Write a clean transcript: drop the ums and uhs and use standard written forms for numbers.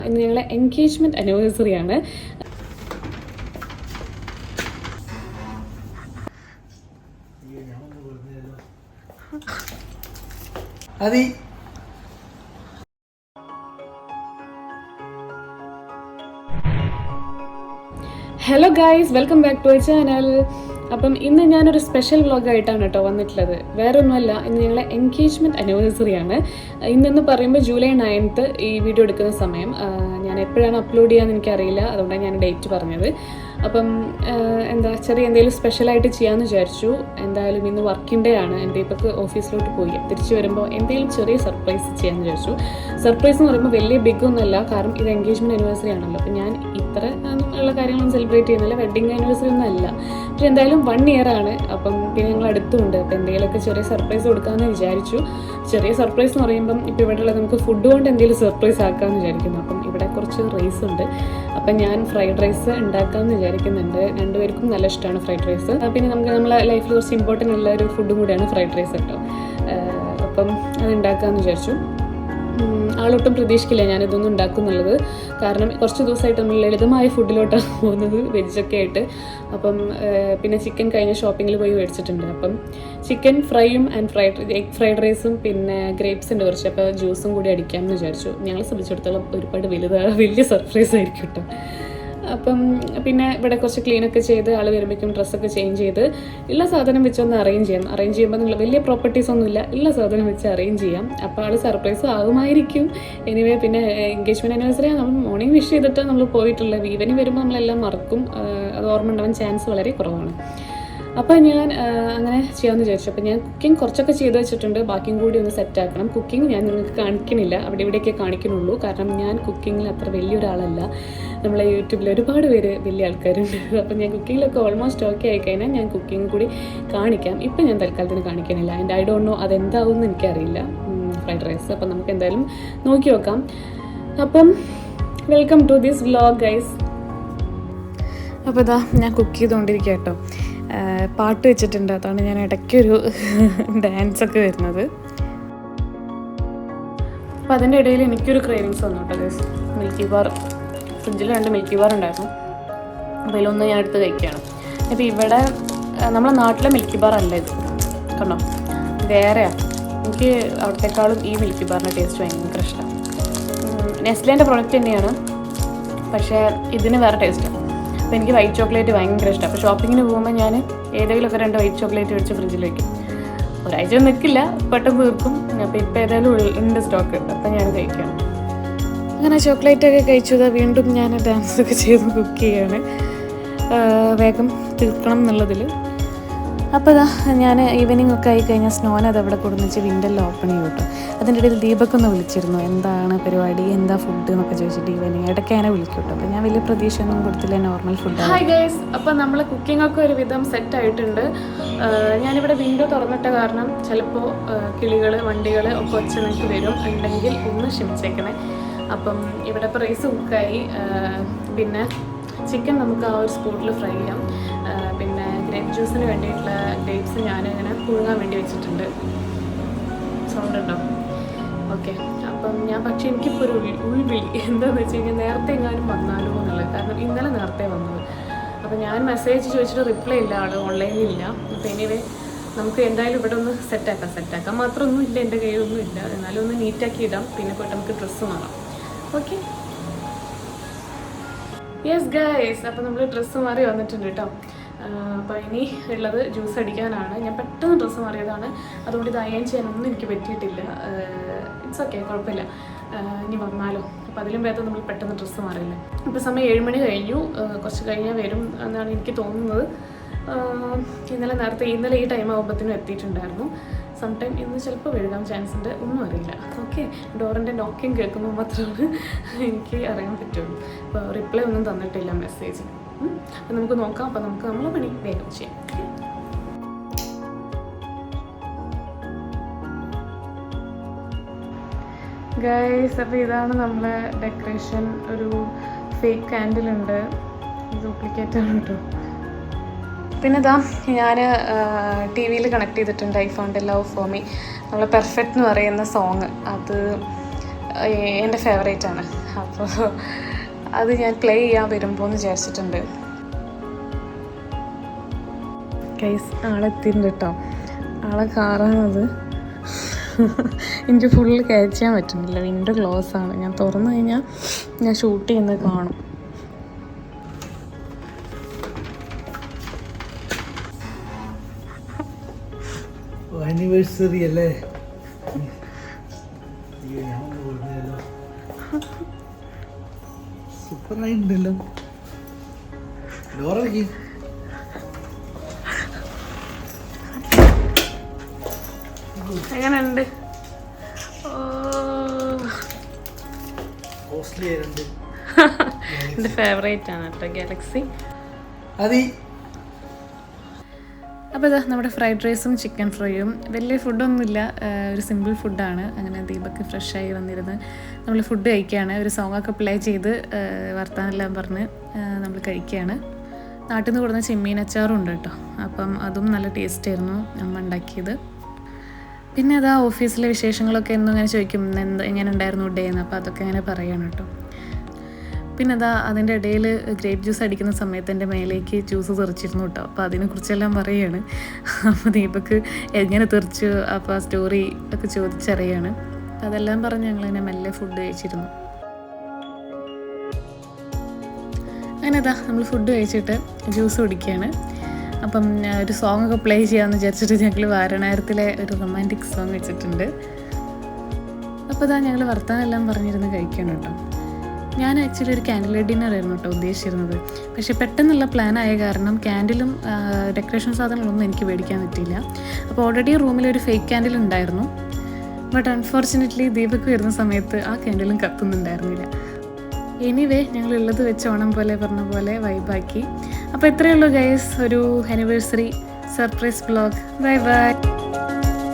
ഇന്ന് ഞങ്ങളുടെ എൻഗേജ്മെൻറ്റ് ആനിവേഴ്സറിയാണ്. Hello guys, welcome back to our channel. അപ്പം ഇന്ന് ഞാനൊരു സ്പെഷ്യൽ വ്ളോഗായിട്ടാണ് കേട്ടോ വന്നിട്ടുള്ളത്. വേറെ ഒന്നുമല്ല, ഇന്ന് ഞങ്ങളുടെ എൻഗേജ്മെൻറ്റ് ആനിവേഴ്സറിയാണ്. ഇന്നെന്ന് പറയുമ്പോൾ ജൂലൈ 9th ഈ വീഡിയോ എടുക്കുന്ന സമയം. ഞാൻ എപ്പോഴാണ് അപ്ലോഡ് ചെയ്യാമെന്ന് എനിക്കറിയില്ല, അതുകൊണ്ടാണ് ഞാൻ ഡേറ്റ് പറഞ്ഞത്. അപ്പം ചെറിയ എന്തെങ്കിലും സ്പെഷ്യലായിട്ട് ചെയ്യാമെന്ന് വിചാരിച്ചു. എന്തായാലും ഇന്ന് വർക്കിംഗ് ഡേ ആണ്. എൻ്റെ ഇപ്പൊക്ക് ഓഫീസിലോട്ട് പോയി തിരിച്ചു വരുമ്പോൾ എന്തെങ്കിലും ചെറിയ സർപ്രൈസ് ചെയ്യാമെന്ന് വിചാരിച്ചു. സർപ്രൈസ് എന്ന് പറയുമ്പോൾ വലിയ ബിഗ് ഒന്നുമല്ല, കാരണം ഇത് എൻഗേജ്മെൻറ്റ് ആനിവേഴ്സറി ആണല്ലോ. അപ്പം ഞാൻ ഇത്ര ഉള്ള കാര്യങ്ങളൊന്നും സെലിബ്രേറ്റ് ചെയ്യുന്നില്ല, വെഡിങ് ആനിവേഴ്സറി ഒന്നും അല്ല. പക്ഷെ എന്തായാലും 1 year ആണ്. അപ്പം പിന്നെ ഞങ്ങൾ അടുത്തുണ്ട്, അപ്പം എന്തെങ്കിലുമൊക്കെ ചെറിയ സർപ്രൈസ് കൊടുക്കാമെന്ന് വിചാരിച്ചു. ചെറിയ സർപ്രൈസ് എന്ന് പറയുമ്പം ഇപ്പോൾ ഇവിടെ ഉള്ളത് നമുക്ക് ഫുഡ് കൊണ്ട് എന്തെങ്കിലും സർപ്രൈസ് ആക്കാമെന്ന് വിചാരിക്കുന്നു. അപ്പം ഇവിടെ കുറച്ച് റൈസ് ഉണ്ട്, അപ്പം ഞാൻ ഫ്രൈഡ് റൈസ് ഉണ്ടാക്കാമെന്ന് വിചാരിക്കുന്നുണ്ട്. രണ്ടുപേർക്കും നല്ല ഇഷ്ടമാണ് ഫ്രൈഡ് റൈസ്. പിന്നെ നമുക്ക് നമ്മളെ ലൈഫിൽ കുറച്ച് ഇമ്പോർട്ടൻ്റ് ഉള്ള ഒരു ഫുഡും കൂടിയാണ് ഫ്രൈഡ് റൈസ് കേട്ടോ. അപ്പം അത് ഉണ്ടാക്കാമെന്ന് വിചാരിച്ചു. ആളൊട്ടും പ്രതീക്ഷിക്കില്ല ഞാനിതൊന്നും ഉണ്ടാക്കുന്നുള്ളത്, കാരണം കുറച്ച് ദിവസമായിട്ട് നമ്മൾ ലളിതമായ ഫുഡിലോട്ടാണ് പോകുന്നത്, വെജൊക്കെ ആയിട്ട്. അപ്പം പിന്നെ ചിക്കൻ കഴിഞ്ഞ ഷോപ്പിങ്ങിൽ പോയി മേടിച്ചിട്ടുണ്ട്. അപ്പം ചിക്കൻ ഫ്രൈയും എഗ് ഫ്രൈഡ് റൈസും പിന്നെ ഗ്രേപ്സിൻ്റെ കുറച്ച്, അപ്പോൾ ജ്യൂസും കൂടി അടിക്കാമെന്ന് വിചാരിച്ചു. ഞങ്ങളെ സംബന്ധിച്ചിടത്തോളം ഒരുപാട് വലിയ സർപ്രൈസ് ആയിരിക്കും കേട്ടോ. അപ്പം പിന്നെ ഇവിടെ കുറച്ച് ക്ലീനൊക്കെ ചെയ്ത് ആൾ വരുമ്പോഴേക്കും ഡ്രസ്സൊക്കെ ചേഞ്ച് ചെയ്ത് ഉള്ള സാധനം വെച്ചൊന്ന് അറേഞ്ച് ചെയ്യുമ്പോൾ നിങ്ങൾ വലിയ പ്രോപ്പർട്ടീസ് ഒന്നുമില്ല, ഉള്ള സാധനം വെച്ച് അറേഞ്ച് ചെയ്യാം. അപ്പോൾ ആൾ സർപ്രൈസ് ആകുമായിരിക്കും. എനിവേ പിന്നെ എൻഗേജ്മെൻറ്റ് ആനിവേഴ്സറി നമ്മൾ മോർണിംഗ് വിഷ് ചെയ്തിട്ട് നമ്മൾ പോയിട്ടുള്ളത്. ഈവനിങ് വരുമ്പോൾ നമ്മളെല്ലാം മറക്കും, അത് ഓർമ്മ ഉണ്ടാവാൻ ചാൻസ് വളരെ കുറവാണ്. അപ്പോൾ ഞാൻ അങ്ങനെ ചെയ്യാമെന്ന് വിചാരിച്ചു. അപ്പോൾ ഞാൻ കുക്കിംഗ് കുറച്ചൊക്കെ ചെയ്ത് വെച്ചിട്ടുണ്ട്, ബാക്കിയും കൂടി ഒന്ന് സെറ്റാക്കണം. കുക്കിംഗ് ഞാൻ നിങ്ങൾക്ക് കാണിക്കണില്ല, അവിടെ ഇവിടെയൊക്കെ കാണിക്കുന്നുള്ളൂ, കാരണം ഞാൻ കുക്കിങ്ങിൽ അത്ര വലിയൊരാളല്ല. നമ്മളെ യൂട്യൂബിൽ ഒരുപാട് പേര് വലിയ ആൾക്കാരുണ്ട്. അപ്പോൾ ഞാൻ കുക്കിങ്ങിലൊക്കെ ഓൾമോസ്റ്റ് ഓക്കെ ആയിക്കഴിഞ്ഞാൽ ഞാൻ കുക്കിംഗ് കൂടി കാണിക്കാം. ഇപ്പം ഞാൻ തൽക്കാലത്തിന് കാണിക്കണില്ല. ആൻഡ് ഐ ഡോണ്ട് നോ അതെന്താവുമെന്ന് എനിക്കറിയില്ല ഫ്രൈഡ് റൈസ്. അപ്പം നമുക്ക് എന്തായാലും നോക്കി നോക്കാം. അപ്പം welcome to this vlog guys. അപ്പോൾ ഇതാ ഞാൻ കുക്ക് ചെയ്തുകൊണ്ടിരിക്കുക കേട്ടോ. പാട്ട് വെച്ചിട്ടുണ്ട്, അതാണ് ഞാൻ ഇടയ്ക്കൊരു ഡാൻസൊക്കെ വരുന്നത്. അപ്പോൾ അതിൻ്റെ ഇടയിൽ എനിക്കൊരു ക്രേവിങ്സ് വന്നു കേട്ടോ ഗൈസ്. മിൽക്കി ബാർ, ഫ്രിഡ്ജിൽ 2 മിൽക്കി ബാർ ഉണ്ടായിരുന്നു, അപ്പോൾ അതിലൊന്ന് ഞാൻ എടുത്ത് കഴിക്കുകയാണ്. അപ്പോൾ ഇവിടെ നമ്മളെ നാട്ടിലെ മിൽക്കി ബാർ അല്ല ഇത്, കണ്ടോ, വേറെയാണ്. എനിക്ക് അവിടത്തെക്കാളും ഈ മിൽക്കി ബാറിൻ്റെ ടേസ്റ്റ് ഭയങ്കര ഇഷ്ടമാണ്. നെസ്ലേൻ്റെ പ്രോഡക്റ്റ് തന്നെയാണ്, പക്ഷേ ഇതിന് വേറെ ടേസ്റ്റാണ്. അപ്പോൾ എനിക്ക് വൈറ്റ് ചോക്ലേറ്റ് ഭയങ്കര ഇഷ്ടമാണ്. അപ്പോൾ ഷോപ്പിങ്ങിന് പോകുമ്പോൾ ഞാൻ ഏതെങ്കിലുമൊക്കെ 2 വൈറ്റ് ചോക്ലേറ്റ് മേടിച്ച് ഫ്രിഡ്ജിൽ വയ്ക്കും. ഒരാഴ്ച നിൽക്കില്ല, പെട്ടെന്ന് തീർക്കും. അപ്പോൾ ഇപ്പോൾ ഏതായാലും ഉണ്ട് സ്റ്റോക്ക്, അപ്പോൾ ഞാൻ കഴിക്കണം. അങ്ങനെ ചോക്ലേറ്റൊക്കെ കഴിച്ചത് വീണ്ടും ഞാൻ ഡാൻസൊക്കെ ചെയ്ത് കുക്ക് ചെയ്യാണ്, വേഗം തീർക്കണം എന്നുള്ളതിൽ. അപ്പോൾ ഇതാ ഞാൻ ഈവനിങ് ഒക്കെ ആയിക്കഴിഞ്ഞാൽ സ്നോനെ അത് അവിടെ കൊടുന്നിച്ച് വിൻഡെല്ലാം ഓപ്പൺ ചെയ്യും കേട്ടോ. അതിൻ്റെ ഇടയിൽ ദീപക്കൊന്ന് വിളിച്ചിരുന്നു, എന്താണ് പരിപാടി, എന്താ ഫുഡ് എന്നൊക്കെ ചോദിച്ചിട്ട് ഈവനിങ് ഇടയ്ക്ക് അതിനെ വിളിക്കും കേട്ടോ. അപ്പോൾ ഞാൻ വലിയ പ്രതീക്ഷയൊന്നും കൊടുത്തില്ല, നോർമൽ ഫുഡ്. ഹായ് ഗൈസ്, അപ്പോൾ നമ്മൾ കുക്കിങ്ങൊക്കെ ഒരു വിധം സെറ്റായിട്ടുണ്ട്. ഞാനിവിടെ വിൻഡോ തുറന്നിട്ട കാരണം ചിലപ്പോൾ കിളികൾ, വണ്ടികൾ ഒക്കെ ഒച്ച നിങ്ങൾക്ക് വരും, ഉണ്ടെങ്കിൽ ഒന്ന് ക്ഷമിച്ചേക്കണേ. അപ്പം ഇവിടെ ഇപ്പോൾ റൈസ് കുക്കായി, പിന്നെ ചിക്കൻ നമുക്ക് ആ ഒരു സ്പോട്ടിൽ ഫ്രൈ ചെയ്യാം. പിന്നെ ഗ്രേപ്പ് ജ്യൂസിന് വേണ്ടിയിട്ടുള്ള ഗ്രേപ്സ് ഞാനിങ്ങനെ പുഴുങ്ങാൻ വേണ്ടി വെച്ചിട്ടുണ്ട്. സൗണ്ട് ഉണ്ടോ? ഓക്കെ. അപ്പം പക്ഷേ എനിക്കിപ്പോൾ ഒരു ഉൾവിളി എന്താണെന്ന് വെച്ച് കഴിഞ്ഞാൽ നേരത്തെ എങ്ങാനും വന്നാലോ എന്നുള്ളത്, കാരണം ഇന്നലെ നേരത്തെ വന്നത്. അപ്പോൾ ഞാൻ മെസ്സേജ് ചോദിച്ചിട്ട് റിപ്ലൈ ഇല്ല, ആൾ ഓൺലൈനിൽ ഇല്ല. അപ്പോൾ എനിവേ നമുക്ക് എന്തായാലും ഇവിടെ ഒന്ന് സെറ്റാക്കാം മാത്രമൊന്നും ഇല്ല, എൻ്റെ കയ്യിലൊന്നും ഇല്ല, എന്നാലും ഒന്ന് നീറ്റാക്കി ഇടാം. പിന്നെ പോയിട്ട് നമുക്ക് ഡ്രസ്സ് മാറാം. ഓക്കെ, യെസ് ഗൈസ്, അപ്പോൾ നമ്മൾ ഡ്രസ്സ് മാറി വന്നിട്ടുണ്ട് കേട്ടോ. അപ്പോൾ ഇനി ഉള്ളത് ജ്യൂസ് അടിക്കാനാണ്. ഞാൻ പെട്ടെന്ന് ഡ്രസ്സ് മാറിയതാണ്, അതുകൊണ്ട് ഇത് അയൺ ചെയ്യാനൊന്നും എനിക്ക് പറ്റിയിട്ടില്ല. ഇറ്റ്സ് ഓക്കെ, കുഴപ്പമില്ല, ഇനി വന്നാലോ. അപ്പോൾ അതിലും ഭേദം നമ്മൾ പെട്ടെന്ന് ഡ്രസ്സ് മാറിയില്ല. ഇപ്പോൾ സമയം 7 മണി കഴിഞ്ഞു, കുറച്ച് കഴിഞ്ഞാൽ വരും എന്നാണ് എനിക്ക് തോന്നുന്നത്. ഇന്നലെ ഈ ടൈം ആകുമ്പോഴത്തേനും എത്തിയിട്ടുണ്ടായിരുന്നു. സംടൈം ഇന്ന് ചിലപ്പോൾ വഴുകാൻ ചാൻസ് ഉണ്ട്, ഒന്നും അറിയില്ല. ഓക്കെ, ഡോറിൻ്റെ നോക്കിങ് കേൾക്കുമ്പോൾ മാത്രമാണ് എനിക്ക് അറിയാൻ പറ്റുള്ളൂ. അപ്പോൾ റിപ്ലൈ ഒന്നും തന്നിട്ടില്ല മെസ്സേജ്. അപ്പം നമുക്ക് നോക്കാം. അപ്പം നമുക്ക് നമ്മളെ പണി വേഗം ചെയ്യാം. ഗൈസ്, അപ്പോൾ ഇതാണ് നമ്മളെ ഡെക്കറേഷൻ. ഒരു ഫേക്ക് കാൻഡിലുണ്ട്, ഡ്യൂപ്ലിക്കേറ്റാണ് കേട്ടോ. പിന്നെ ഇതാ ഞാൻ ടി വിയിൽ കണക്ട് ചെയ്തിട്ടുണ്ട് ഐഫോണിൻ്റെ ലവ് ഫോർ മീ. നമ്മൾ പെർഫെക്റ്റ് എന്ന് പറയുന്ന സോങ്, അത് എൻ്റെ ഫേവറേറ്റ് ആണ്. അപ്പോൾ അത് ഞാൻ പ്ലേ ചെയ്യാൻ വരുമ്പോൾ എന്ന് വിചാരിച്ചിട്ടുണ്ട്. ഗൈസ് ആളെത്തിയിട്ടുണ്ട് കേട്ടോ. ആളെ കാറാണത്. എനിക്ക് ഫുള്ള് ക്യാച്ച് ചെയ്യാൻ പറ്റുന്നില്ല, വിൻഡോ ക്ലോസ് ആണ്. ഞാൻ തുറന്നു കഴിഞ്ഞാൽ ഞാൻ ഷൂട്ട് ചെയ്യുന്നത് കാണും. ആനിവേഴ്സറി അല്ലേ? സൂപ്പറായിട്ടുണ്ടല്ലോ. ഡോറയ്ക്ക് എങ്ങനെയുണ്ട്? കോസ്റ്റ്ലി ആയിട്ടുണ്ട്. എൻ്റെ ഫേവറേറ്റ് ആണ് കേട്ടോ ഗാലക്സി. അതി അപ്പോൾ ഇതാ നമ്മുടെ ഫ്രൈഡ് റൈസും ചിക്കൻ ഫ്രൈയും വലിയ ഫുഡൊന്നുമില്ല, ഒരു സിമ്പിൾ ഫുഡാണ്. അങ്ങനെ ദീപക്ക് ഫ്രഷായി വന്നിരുന്ന് നമ്മൾ ഫുഡ് കഴിക്കുകയാണ്. ഒരു സോങ്ങൊക്കെ പ്ലേ ചെയ്ത് വർത്താനെല്ലാം പറഞ്ഞ് നമ്മൾ കഴിക്കുകയാണ്. നാട്ടിൽ നിന്ന് കൊടുക്കുന്ന ചെമ്മീൻ അച്ചാറും ഉണ്ട് കേട്ടോ. അപ്പം അതും നല്ല ടേസ്റ്റായിരുന്നു അമ്മ ഉണ്ടാക്കിയത്. പിന്നെ അതാ ഓഫീസിലെ വിശേഷങ്ങളൊക്കെ എന്നും ഇങ്ങനെ ചോദിക്കും, എങ്ങനെ ഉണ്ടായിരുന്നു ഡേ എന്ന്. അപ്പോൾ അതൊക്കെ അങ്ങനെ പറയാണ് കേട്ടോ. പിന്നെ അതാ അതിൻ്റെ ഇടയിൽ ഗ്രേപ്പ് ജ്യൂസ് അടിക്കുന്ന സമയത്ത് എൻ്റെ മേലേക്ക് ജ്യൂസ് തെറിച്ചിരുന്നു കേട്ടോ. അപ്പോൾ അതിനെക്കുറിച്ചെല്ലാം പറയുകയാണ്. അപ്പോൾ ദീപക്ക് എങ്ങനെ തെറിച്ചു, അപ്പോൾ ആ സ്റ്റോറി ഒക്കെ ചോദിച്ചറിയാണ്. അപ്പോൾ അതെല്ലാം പറഞ്ഞ് ഞങ്ങളിങ്ങനെ മെല്ലെ ഫുഡ് കഴിച്ചിരുന്നു. അങ്ങനെ അതാ നമ്മൾ ഫുഡ് കഴിച്ചിട്ട് ജ്യൂസ് കുടിക്കുകയാണ്. അപ്പം ഒരു സോങ്ങൊക്കെ പ്ലേ ചെയ്യാമെന്ന് വിചാരിച്ചിട്ട് ഞങ്ങൾ വാരണായരത്തിലെ ഒരു റൊമാൻറ്റിക് സോങ് വെച്ചിട്ടുണ്ട്. അപ്പോൾ അതാ ഞങ്ങൾ വർത്താനെല്ലാം പറഞ്ഞിരുന്ന് കഴിക്കണം കേട്ടോ. ഞാൻ ആക്ച്വലി ഒരു ക്യാൻഡിൽ ലൈറ്റ് ഡിന്നർ ആയിരുന്നു കേട്ടോ ഉദ്ദേശിച്ചിരുന്നത്. പക്ഷേ പെട്ടെന്നുള്ള പ്ലാനായ കാരണം ക്യാൻഡിലും ഡെക്കറേഷൻ സാധനങ്ങളൊന്നും എനിക്ക് മേടിക്കാൻ പറ്റിയില്ല. അപ്പോൾ ഓൾറെഡി റൂമിലൊരു ഫേക്ക് ക്യാൻഡിൽ ഉണ്ടായിരുന്നു. ബട്ട് അൺഫോർച്ചുനേറ്റ്ലി ദീപക്ക് വരുന്ന സമയത്ത് ആ ക്യാൻഡിലും കത്തുന്നുണ്ടായിരുന്നില്ല. എനിവേ ഞങ്ങളുള്ളത് വെച്ച് ഓണം പോലെ പറഞ്ഞ പോലെ വൈബാക്കി. അപ്പോൾ ഇത്രയേ ഉള്ളൂ ഗൈസ്, ഒരു anniversary surprise vlog. Bye bye.